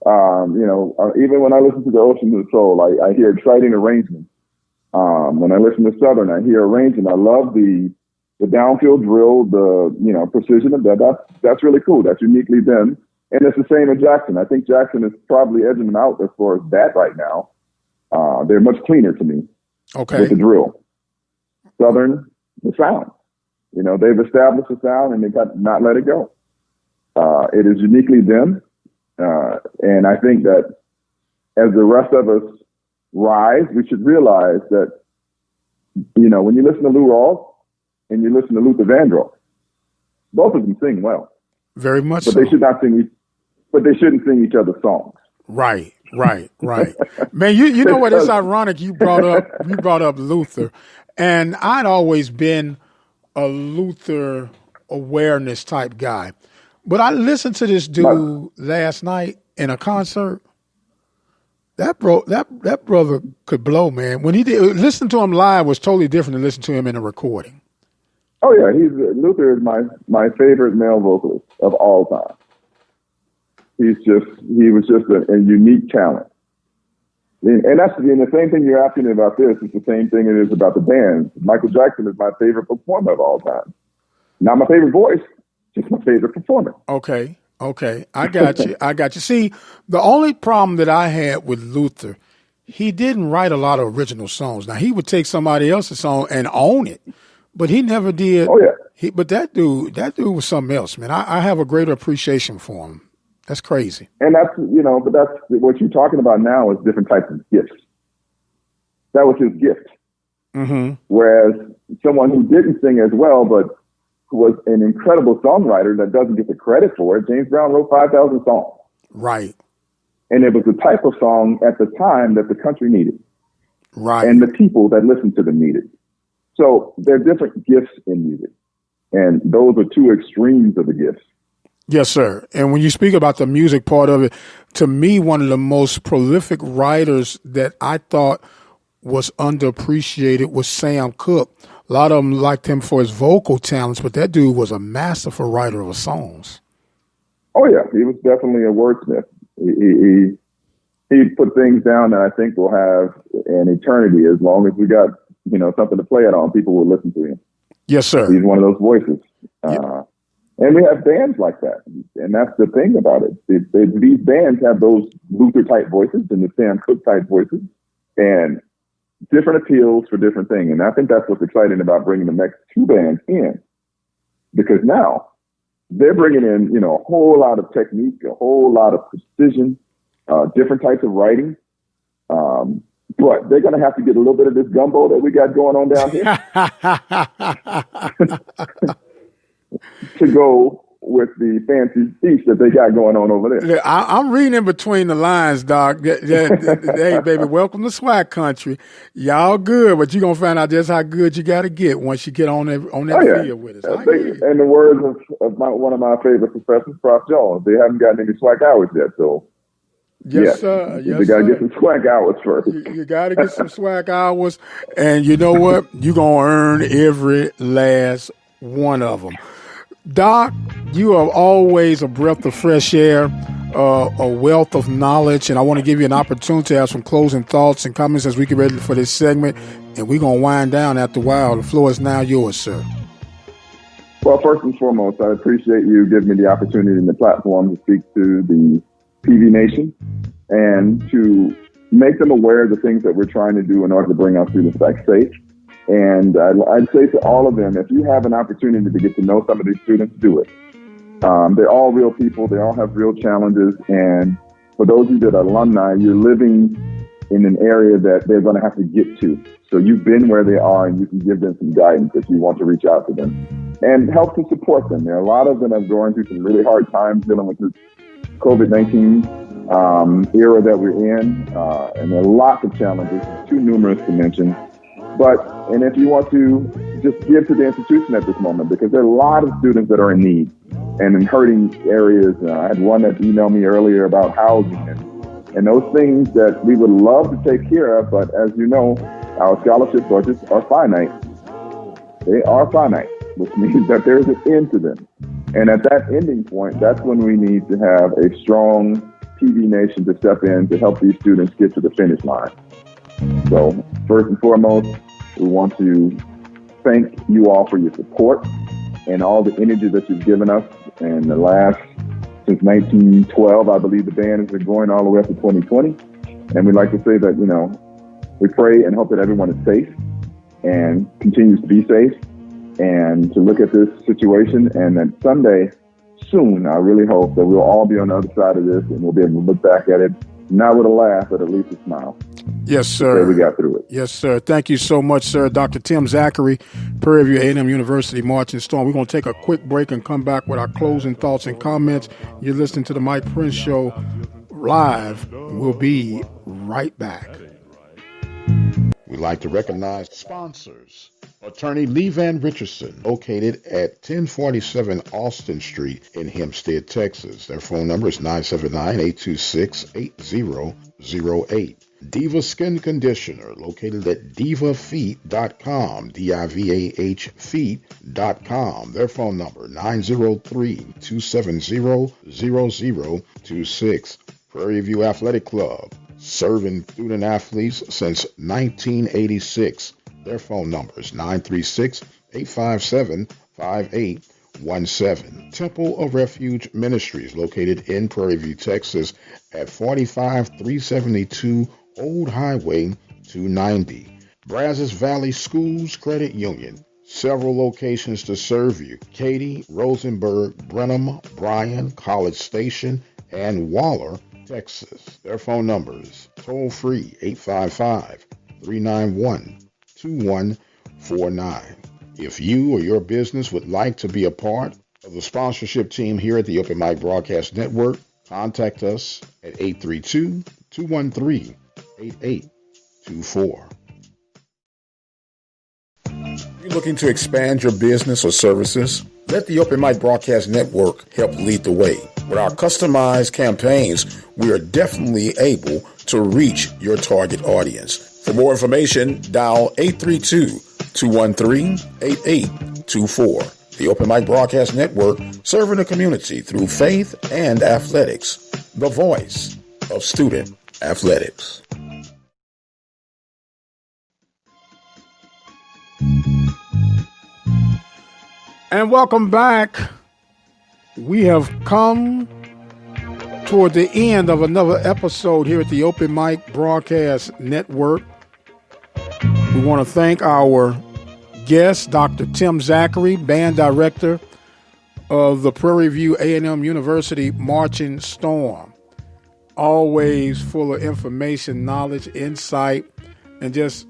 Even when I listen to the Oceans of Soul, I hear exciting arrangements. When I listen to Southern, I hear arrangement. I love the downfield drill, the precision of that. That's really cool. That's uniquely them. And it's the same in Jackson. I think Jackson is probably edging them out as far as that right now. They're much cleaner to me. Okay. With the drill. Southern, the sound. They've established the sound and they got not let it go. It is uniquely them. And I think that as the rest of us rise, we should realize that, when you listen to Lou Rawls and you listen to Luther Vandross, both of them sing well. Very much but so. They should not sing, but they shouldn't sing each other's songs. Right. Man, you know what? It's ironic you brought up Luther. And I'd always been a Luther awareness type guy. But I listened to this dude last night in a concert. That brother could blow, man. When he did listen to him live was totally different than listen to him in a recording. Oh yeah, Luther is my favorite male vocalist of all time. He was just a unique talent. And that's the same thing you're asking me about this is the same thing it is about the band. Michael Jackson is my favorite performer of all time. Not my favorite voice, just my favorite performer. Okay. I got you. See, the only problem that I had with Luther, he didn't write a lot of original songs. Now, he would take somebody else's song and own it, but he never did. Oh, yeah. But that dude was something else, man. I have a greater appreciation for him. That's crazy. And that's what you're talking about now is different types of gifts. That was his gift. Mm-hmm. Whereas someone who didn't sing as well, but who was an incredible songwriter that doesn't get the credit for it, James Brown wrote 5,000 songs. Right. And it was the type of song at the time that the country needed. Right. And the people that listened to them needed. So there are different gifts in music. And those are two extremes of the gifts. Yes, sir. And when you speak about the music part of it, to me, one of the most prolific writers that I thought was underappreciated was Sam Cooke. A lot of them liked him for his vocal talents, but that dude was a masterful writer of songs. Oh, yeah. He was definitely a wordsmith. He put things down that I think will have an eternity as long as we got, something to play it on. People will listen to him. Yes, sir. He's one of those voices. Yeah. And we have bands like that. And that's the thing about it. These bands have those Luther-type voices and the Sam Cooke-type voices and different appeals for different things. And I think that's what's exciting about bringing the next two bands in because now they're bringing in, you know, a whole lot of technique, a whole lot of precision, different types of writing. But they're going to have to get a little bit of this gumbo that we got going on down here to go with the fancy speech that they got going on over there. I'm reading in between the lines, Doc. Hey, baby, welcome to SWAC country. Y'all good, but you're going to find out just how good you got to get once you get on that field with us. And the words of one of my favorite professors, Prof. Jones, they haven't gotten any SWAC hours yet, so. Yes, sir. You got to get some SWAC hours first. You got to get some SWAC hours, and you know what? You're going to earn every last one of them. Doc, you are always a breath of fresh air, a wealth of knowledge, and I want to give you an opportunity to have some closing thoughts and comments as we get ready for this segment, and we're going to wind down after a while. The floor is now yours, sir. Well, first and foremost, I appreciate you giving me the opportunity and the platform to speak to the PV Nation and to make them aware of the things that we're trying to do in order to bring our students back safe. And I'd say to all of them, if you have an opportunity to get to know some of these students, do it. They're all real people. They all have real challenges. And for those of you that are alumni, you're living in an area that they're going to have to get to. So you've been where they are, and you can give them some guidance if you want to reach out to them and help to support them. There are a lot of them that are going through some really hard times dealing with this COVID-19 era that we're in. And there are lots of challenges, too numerous to mention. And if you want to just give to the institution at this moment, because there are a lot of students that are in need and in hurting areas. I had one that emailed me earlier about housing and those things that we would love to take care of. But as you know, our scholarship budgets are finite. They are finite, which means that there's an end to them. And at that ending point, that's when we need to have a strong PV Nation to step in to help these students get to the finish line. So first and foremost, we want to thank you all for your support and all the energy that you've given us. And since 1912, I believe the band has been going all the way up to 2020. And we'd like to say that, you know, we pray and hope that everyone is safe and continues to be safe and to look at this situation. And that someday, soon, I really hope that we'll all be on the other side of this and we'll be able to look back at it, not with a laugh, but at least a smile. Yes, sir. We got through it. Yes, sir. Thank you so much, sir. Dr. Tim Zachary, Prairie View A&M University Marching Storm. We're going to take a quick break and come back with our closing thoughts and comments. You're listening to the Mike Prince Show live. We'll be right back. We'd like to recognize sponsors. Attorney Lee Van Richardson, located at 1047 Austin Street in Hempstead, Texas. Their phone number is 979-826-8008. Diva Skin Conditioner, located at divafeet.com, D-I-V-A-H feet.com. Their phone number, 903-270-0026. Prairie View Athletic Club, serving student athletes since 1986. Their phone number is 936-857-5817. Temple of Refuge Ministries, located in Prairie View, Texas, at 45372 Old Highway 290. Brazos Valley Schools Credit Union, several locations to serve you. Katy, Rosenberg, Brenham, Bryan, College Station, and Waller, Texas. Their phone numbers, toll free, 855-391-2149. If you or your business would like to be a part of the sponsorship team here at the Open Mic Broadcast Network, contact us at 832-213-8824. You're looking to expand your business or services? Let the Open Mic Broadcast Network help lead the way. With our customized campaigns, we are definitely able to reach your target audience. For more information, dial 832-213-8824. The Open Mic Broadcast Network, serving the community through faith and athletics. The voice of student athletics. And welcome back. We have come toward the end of another episode here at the Open Mic Broadcast Network. We want to thank our guest, Dr. Tim Zachary, band director of the Prairie View A&M University Marching Storm. Always full of information, knowledge, insight, and just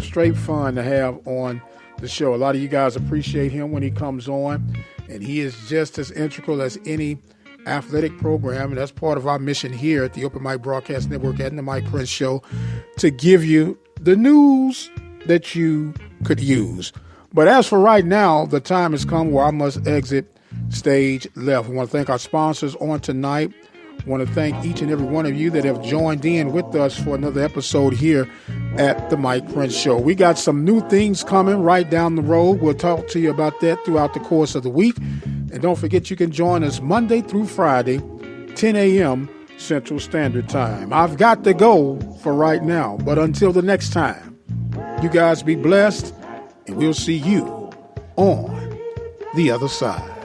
straight fun to have on the show. A lot of you guys appreciate him when he comes on, and he is just as integral as any athletic program, and that's part of our mission here at the Open Mic Broadcast Network and the Mike Prince Show, to give you the news that you could use. But as for right now, the time has come where I must exit stage left. We want to thank our sponsors on tonight. I want to thank each and every one of you that have joined in with us for another episode here at the Mike Prince Show. We got some new things coming right down the road. We'll talk to you about that throughout the course of the week. And don't forget, you can join us Monday through Friday, 10 a.m. Central Standard Time. I've got to go for right now, but until the next time, you guys be blessed, and we'll see you on the other side.